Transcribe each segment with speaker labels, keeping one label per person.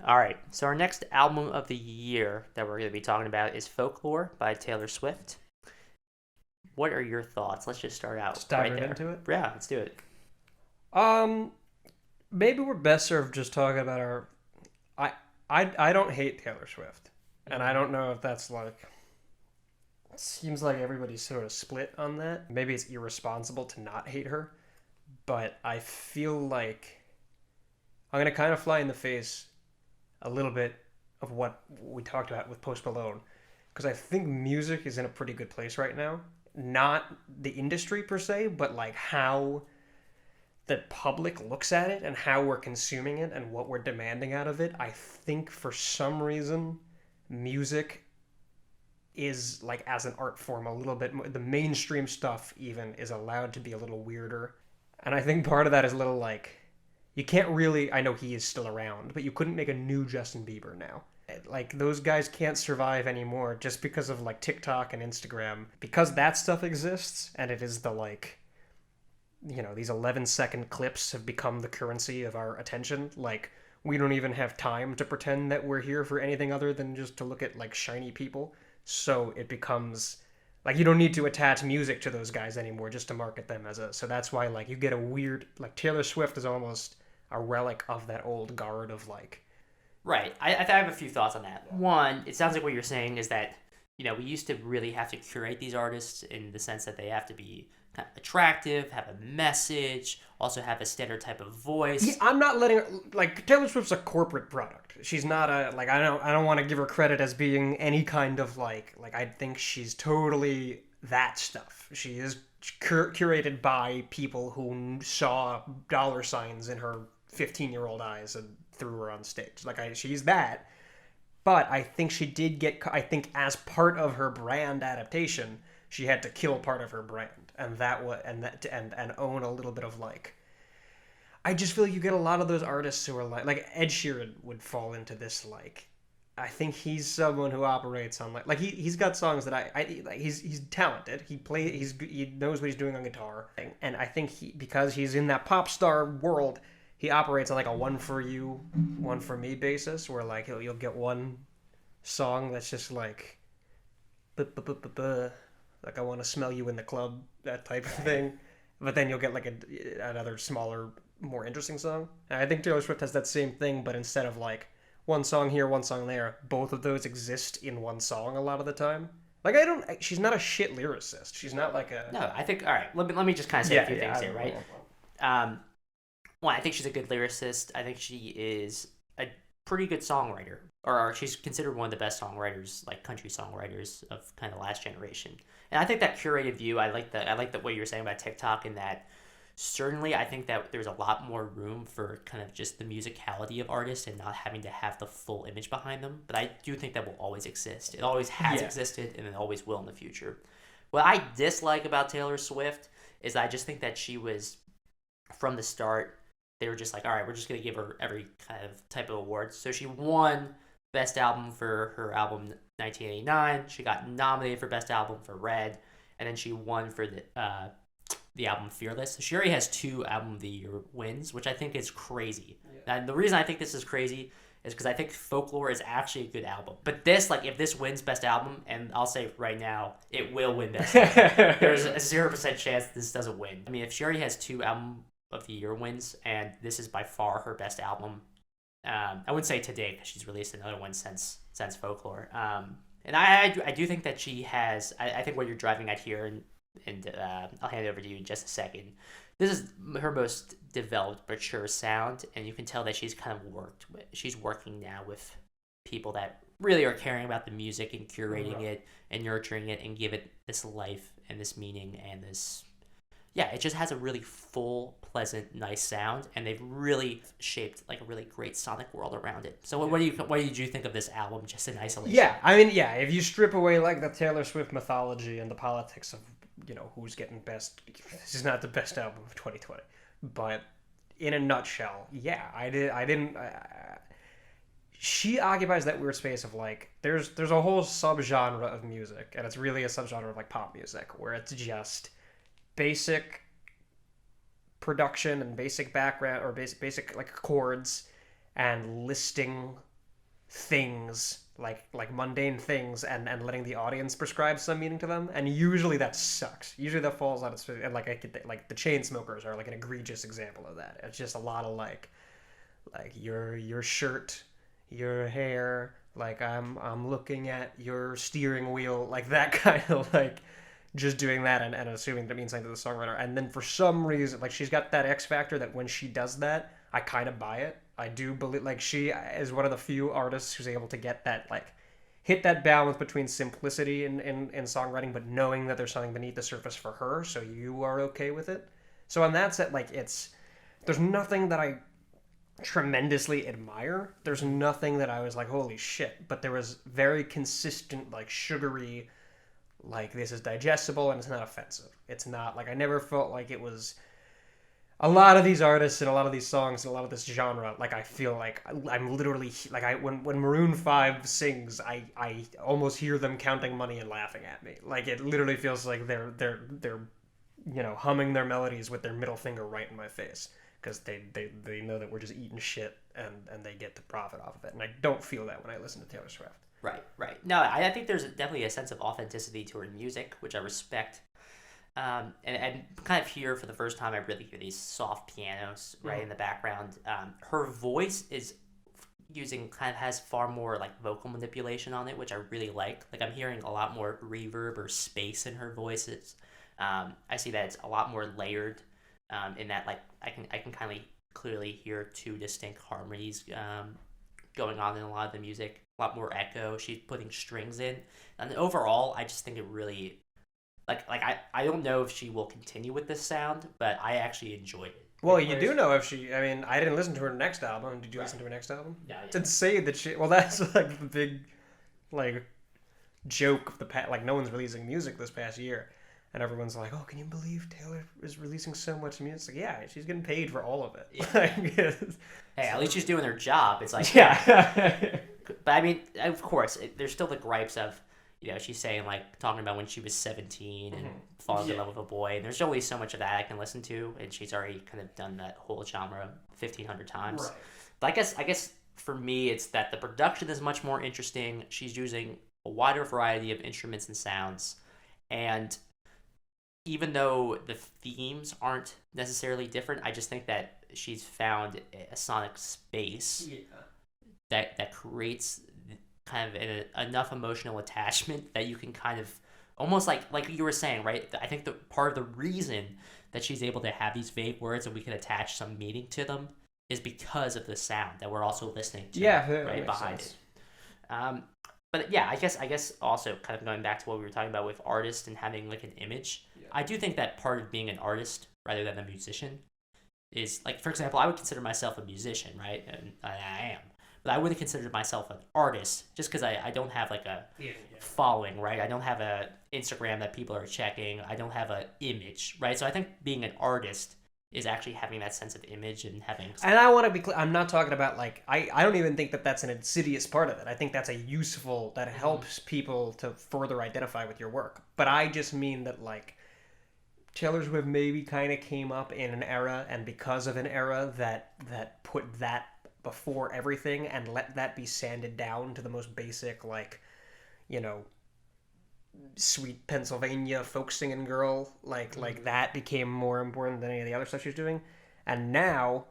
Speaker 1: All right. So our next album of the year that we're going to be talking about is Folklore by Taylor Swift. What are your thoughts? Let's just start out
Speaker 2: Just dive
Speaker 1: right
Speaker 2: right
Speaker 1: there.
Speaker 2: into it.
Speaker 1: Yeah, let's do it.
Speaker 2: Um, Maybe we're best served just talking about our. I I don't hate Taylor Swift, and I don't know if that's like. It seems like everybody's sort of split on that. Maybe it's irresponsible to not hate her, but I feel like I'm gonna kind of fly in the face a little bit of what we talked about with Post Malone, because I think music is in a pretty good place right now. Not the industry per se, but like how the public looks at it and how we're consuming it and what we're demanding out of it. I think for some reason, music is like as an art form a little bit more, the mainstream stuff even is allowed to be a little weirder. And I think part of that is a little like you can't really, I know he is still around, but you couldn't make a new Justin Bieber now. Like those guys can't survive anymore just because of like TikTok and Instagram. Because that stuff exists and it is the like these 11-second clips have become the currency of our attention. Like, we don't even have time to pretend that we're here for anything other than just to look at, like, shiny people. So it becomes, like, you don't need to attach music to those guys anymore just to market them as a. So that's why, like, you get a weird, like, Taylor Swift is almost a relic of that old guard of, like.
Speaker 1: Right. I have a few thoughts on that. One, it sounds like what you're saying is that, we used to really have to curate these artists in the sense that they have to be kind of attractive, have a message, also have a standard type of voice.
Speaker 2: Yeah, I'm not letting her, like, Taylor Swift's a corporate product. She's not a, like, I don't want to give her credit as being any kind of, like, I think she's totally that stuff. She is curated by people who saw dollar signs in her 15-year-old eyes and threw her on stage. Like, she's that. But I think she did get, I think as part of her brand adaptation, she had to kill part of her brand. And that was, and own a little bit of like, I just feel like you get a lot of those artists who are like Ed Sheeran would fall into this like, I think he's someone who operates on like he's got songs that I like he's talented. He knows what he's doing on guitar, and I think because he's in that pop star world, he operates on like a one for you, one for me basis, where like you'll get one song that's just like, like I want to smell you in the club, that type of thing, but then you'll get like another smaller, more interesting song. And I think Taylor Swift has that same thing, but instead of like one song here, one song there, both of those exist in one song a lot of the time. Like I don't, she's not a shit lyricist. She's not like a.
Speaker 1: No, I think, all right, let me just kind of say a few things here, right? Um, One, I think she's a good lyricist. I think she is a pretty good songwriter, or she's considered one of the best songwriters, like country songwriters of kind of last generation. And I think that curated view, I like the what you were saying about TikTok, and that certainly I think that there's a lot more room for kind of just the musicality of artists and not having to have the full image behind them. But I do think that will always exist. It always has
Speaker 2: Yeah.
Speaker 1: existed, and it always will in the future. What I dislike about Taylor Swift is I just think that she was from the start, they were just like, all right, we're just gonna give her every kind of type of award. So she won Best Album for her album 1989. She got nominated for Best Album for Red, and then she won for the album Fearless. So she already has 2 Album of the Year wins, which I think is crazy. Yeah. And the reason I think this is crazy is because I think Folklore is actually a good album. But this, like, if this wins Best Album, and I'll say right now, it will win Best Album. There's a 0% chance this doesn't win. I mean, if she already has 2 Album of the Year wins, and this is by far her best album. I wouldn't say today because she's released another one since Folklore. And I do think that she has. I think what you're driving at here, and I'll hand it over to you in just a second. This is her most developed, mature sound, and you can tell that she's kind of worked with. She's working now with people that really are caring about the music and curating it and nurturing it and give it this life and this meaning and this. Yeah, it just has a really full, pleasant, nice sound, and they've really shaped like a really great sonic world around it. So, what did you think of this album, just in isolation?
Speaker 2: Yeah, I mean, yeah. If you strip away like the Taylor Swift mythology and the politics of who's getting best, this is not the best album of 2020. But in a nutshell, yeah, I did. I didn't. She occupies that weird space of like there's a whole subgenre of music, and it's really a subgenre of like pop music where it's just basic production and basic background or basic like chords and listing things like mundane things and letting the audience prescribe some meaning to them, and usually that sucks. Usually that falls out of, and like I could like the Chainsmokers are like an egregious example of that. It's just a lot of like your shirt, your hair, like I'm looking at your steering wheel, like that kind of like just doing that and assuming that means something to the songwriter. And then for some reason, like she's got that X factor that when she does that, I kind of buy it. I do believe like she is one of the few artists who's able to get that like hit that balance between simplicity in songwriting, but knowing that there's something beneath the surface for her, so you are okay with it. So on that set, like there's nothing that I tremendously admire. There's nothing that I was like, holy shit, but there was very consistent, like sugary, like this is digestible and it's not offensive. It's not like I never felt like it was a lot of these artists and a lot of these songs and a lot of this genre. Like I feel like I'm literally like when Maroon 5 sings, I almost hear them counting money and laughing at me. Like it literally feels like they're humming their melodies with their middle finger right in my face, because they know that we're just eating shit and they get the profit off of it. And I don't feel that when I listen to Taylor Swift.
Speaker 1: Right. No, I think there's definitely a sense of authenticity to her music, which I respect. And kind of here for the first time, I really hear these soft pianos right in the background. Her voice is has far more like vocal manipulation on it, which I really like. Like I'm hearing a lot more reverb or space in her voices. I see that it's a lot more layered. In that, like I can kind of clearly hear two distinct harmonies going on in a lot of the music. A lot more echo. She's putting strings in, and overall, I just think it really, I don't know if she will continue with this sound, but I actually enjoyed it.
Speaker 2: Well, you do know if she. I mean, I didn't listen to her next album. Did you listen to her next album?
Speaker 1: Yeah.
Speaker 2: To say that she. Well, that's like the big, like, joke of the past. Like, no one's releasing music this past year, and everyone's like, "Oh, can you believe Taylor is releasing so much music?" It's like, yeah, she's getting paid for all of it.
Speaker 1: Yeah. Hey, at least she's doing her job. It's like,
Speaker 2: yeah.
Speaker 1: But I mean, of course, there's still the gripes of, she's saying like talking about when she was 17 and falling in love with a boy, and there's always so much of that I can listen to, and she's already kind of done that whole genre 1,500 times.
Speaker 2: Right.
Speaker 1: But I guess for me, it's that the production is much more interesting. She's using a wider variety of instruments and sounds, and even though the themes aren't necessarily different, I just think that she's found a sonic space that creates kind of enough emotional attachment that you can kind of almost like you were saying, right? I think the part of the reason that she's able to have these vague words and we can attach some meaning to them is because of the sound that we're also listening to, right behind it. But yeah, I guess also kind of going back to what we were talking about with artists and having like an image. Yeah. I do think that part of being an artist rather than a musician is like, for example, I would consider myself a musician, right? And I am. But I wouldn't consider myself an artist just because I don't have like a following, right? I don't have a Instagram that people are checking. I don't have an image, right? So I think being an artist is actually having that sense of image and having...
Speaker 2: And I want to be clear, I'm not talking about like, I don't even think that that's an insidious part of it. I think that's a useful, that helps people to further identify with your work. But I just mean that like, Taylor Swift maybe kind of came up in an era, and because of an era that put that before everything and let that be sanded down to the most basic, like, sweet Pennsylvania folk singing girl, like that became more important than any of the other stuff she was doing. And now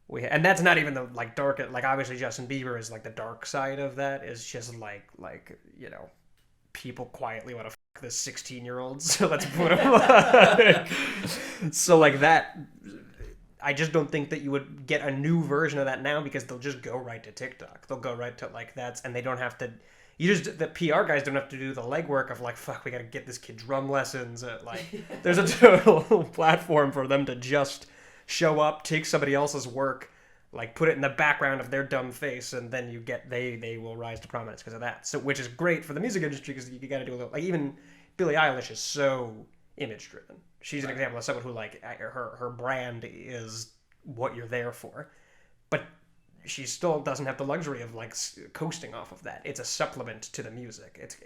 Speaker 2: and that's not even the like dark, like obviously Justin Bieber is like the dark side of that, is just like people quietly want to fuck this 16-year-old, so let's put him so like that. I just don't think that you would get a new version of that now, because they'll just go right to TikTok. They'll go right to like and they don't have to. The PR guys don't have to do the legwork of like, fuck, we got to get this kid drum lessons. Like, there's a total platform for them to just show up, take somebody else's work, like put it in the background of their dumb face, and then they will rise to prominence because of that. So, which is great for the music industry, because you got to do a little, like, even Billie Eilish is so image driven. She's an example of someone who like her brand is what you're there for, but she still doesn't have the luxury of like coasting off of that. It's a supplement to the music.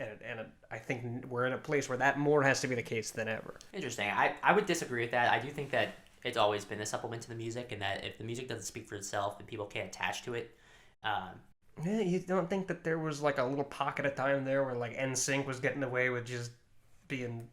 Speaker 2: I think we're in a place where that more has to be the case than ever.
Speaker 1: Interesting. I would disagree with that. I do think that it's always been a supplement to the music, and that if the music doesn't speak for itself and people can't attach to it,
Speaker 2: Yeah, you don't think that there was like a little pocket of time there where like NSYNC was getting away with just being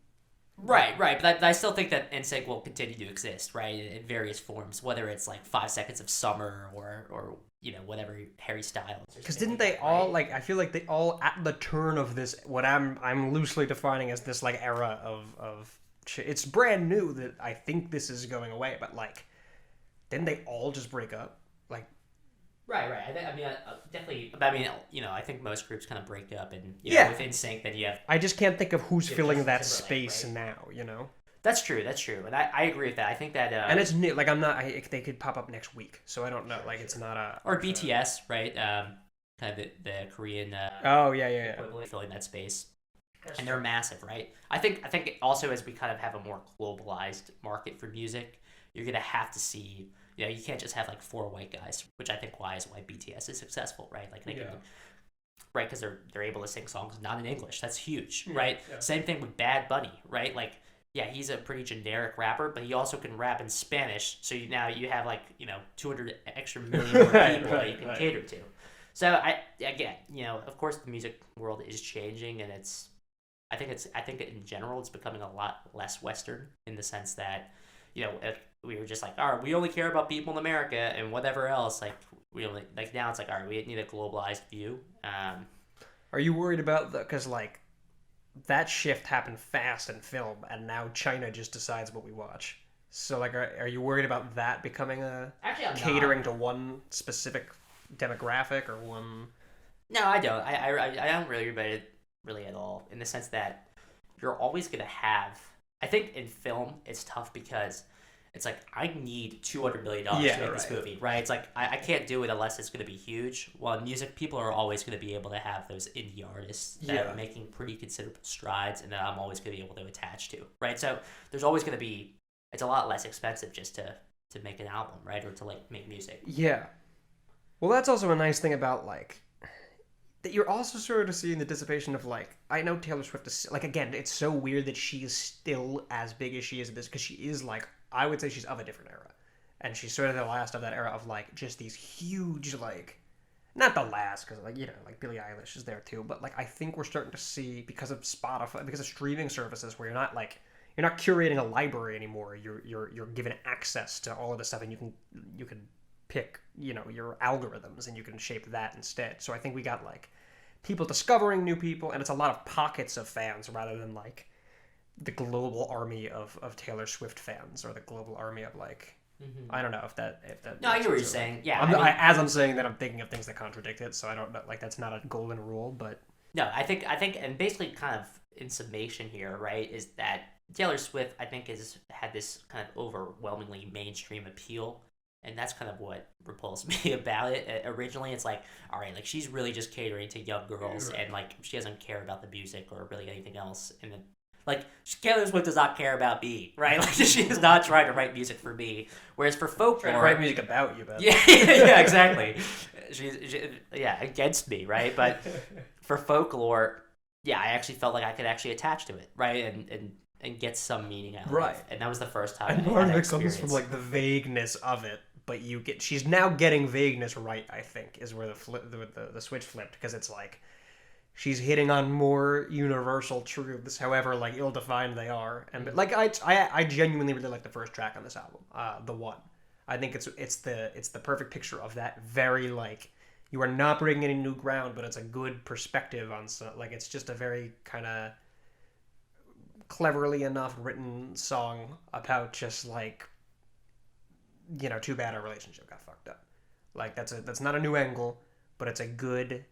Speaker 1: Right, right, but I still think that NSYNC will continue to exist, right, in various forms, whether it's like 5 Seconds of Summer or whatever Harry Styles.
Speaker 2: because didn't they all like? I feel like they all at the turn of this what I'm loosely defining as this like era of it's brand new that I think this is going away, but like didn't they all just break up? Like
Speaker 1: Right, right. I mean, definitely. I mean, I think most groups kind of break up, and
Speaker 2: Yeah.
Speaker 1: with NSYNC, then you have.
Speaker 2: I just can't think of who's
Speaker 1: Yeah,
Speaker 2: filling
Speaker 1: Justin
Speaker 2: that
Speaker 1: Timberlake,
Speaker 2: space
Speaker 1: right?
Speaker 2: now, you know.
Speaker 1: That's true. That's true, and I agree with that. I think that
Speaker 2: And it's new. Like I'm not. They could pop up next week, so I don't know. Like it's not a
Speaker 1: or BTS, right? Kind of the Korean
Speaker 2: Oh yeah.
Speaker 1: equivalent filling that space, and they're massive, right? I think also as we kind of have a more globalized market for music, you're gonna have to see. You can't just have like four white guys, which I think why BTS is successful, right? Like they can, right? Because they're able to sing songs not in English. That's huge, right?
Speaker 2: Yeah.
Speaker 1: Same thing with Bad Bunny, right? Like, yeah, he's a pretty generic rapper, but he also can rap in Spanish. So now you have like 200 extra million more people that you can cater to. So of course the music world is changing, and I think in general it's becoming a lot less Western in the sense that if we were just like, all right, we only care about people in America and whatever else. Like we only like now it's like, all right, we need a globalized view.
Speaker 2: Are you worried about the? Because like that shift happened fast in film, and now China just decides what we watch. So like, are you worried about that becoming a
Speaker 1: Actually, I'm
Speaker 2: catering
Speaker 1: not.
Speaker 2: to one specific demographic or one?
Speaker 1: No, I don't. I don't really about it really at all in the sense that you're always gonna have. I think in film it's tough because it's like I need $200 million to make this movie, right? It's like I can't do it unless it's gonna be huge. While in music, people are always gonna be able to have those indie artists that are making pretty considerable strides, and that I'm always gonna be able to attach to, right? So there's always gonna be. It's a lot less expensive just to make an album, right, or to like make music.
Speaker 2: Yeah. Well, that's also a nice thing about like that you're also sort of seeing the dissipation of like I know Taylor Swift is like again it's so weird that she is still as big as she is at this because she is like I would say she's of a different era and she's sort of the last of that era of like just these huge like not the last because like like Billie Eilish is there too but like I think we're starting to see because of Spotify because of streaming services where you're not curating a library anymore you're given access to all of this stuff and you can pick your algorithms and you can shape that instead. So I think we got like people discovering new people and it's a lot of pockets of fans rather than like the global army of Taylor Swift fans or the global army of like I don't know if that
Speaker 1: No, I get what you're saying. Yeah,
Speaker 2: as I'm saying that I'm thinking of things that contradict it, so I don't know like that's not a golden rule, but
Speaker 1: no, I think and basically kind of in summation here, right, is that Taylor Swift I think has had this kind of overwhelmingly mainstream appeal. And that's kind of what repulsed me about it. Originally, it's like, all right, like she's really just catering to young girls, and like she doesn't care about the music or really anything else. And then, like Taylor Swift does not care about me, right? Like she is not trying to write music for me. Whereas for folklore,
Speaker 2: write music about you, but
Speaker 1: yeah, exactly. She's against me, right? But for folklore, yeah, I actually felt like I could actually attach to it, right? And get some meaning out of it. And that was the first time.
Speaker 2: And part of it comes from like the vagueness of it, but she's now getting vagueness right. I think is where the switch flipped because it's like she's hitting on more universal truths, however like ill-defined they are. And like I genuinely really like the first track on this album, the one. I think it's the perfect picture of that very like you are not breaking any new ground, but it's a good perspective on like it's just a very kind of cleverly enough written song about just like too bad our relationship got fucked up. Like that's not a new angle, but it's a good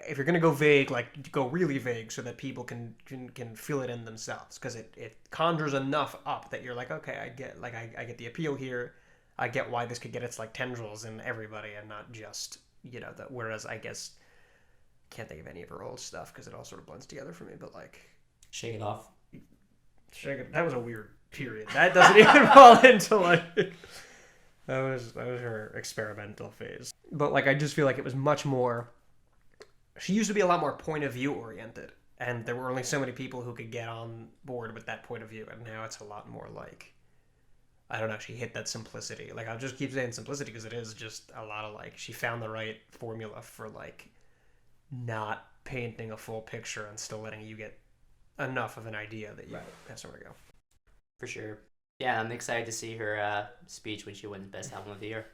Speaker 2: if you're gonna go vague, like go really vague so that people can feel it in themselves because it conjures enough up that you're like okay I get the appeal here, I get why this could get its like tendrils in everybody and not just that whereas I guess can't think of any of her old stuff because it all sort of blends together for me but like
Speaker 1: Shake It Off.
Speaker 2: That was a weird period. That doesn't even fall into like that was her experimental phase. But like I just feel like it was much more. She used to be a lot more point of view oriented, and there were only so many people who could get on board with that point of view. And now it's a lot more like I don't know, she hit that simplicity. Like, I'll just keep saying simplicity because it is just a lot of like, she found the right formula for like not painting a full picture and still letting you get enough of an idea that you have somewhere to go.
Speaker 1: For sure. Yeah, I'm excited to see her speech when she wins Best Album of the Year.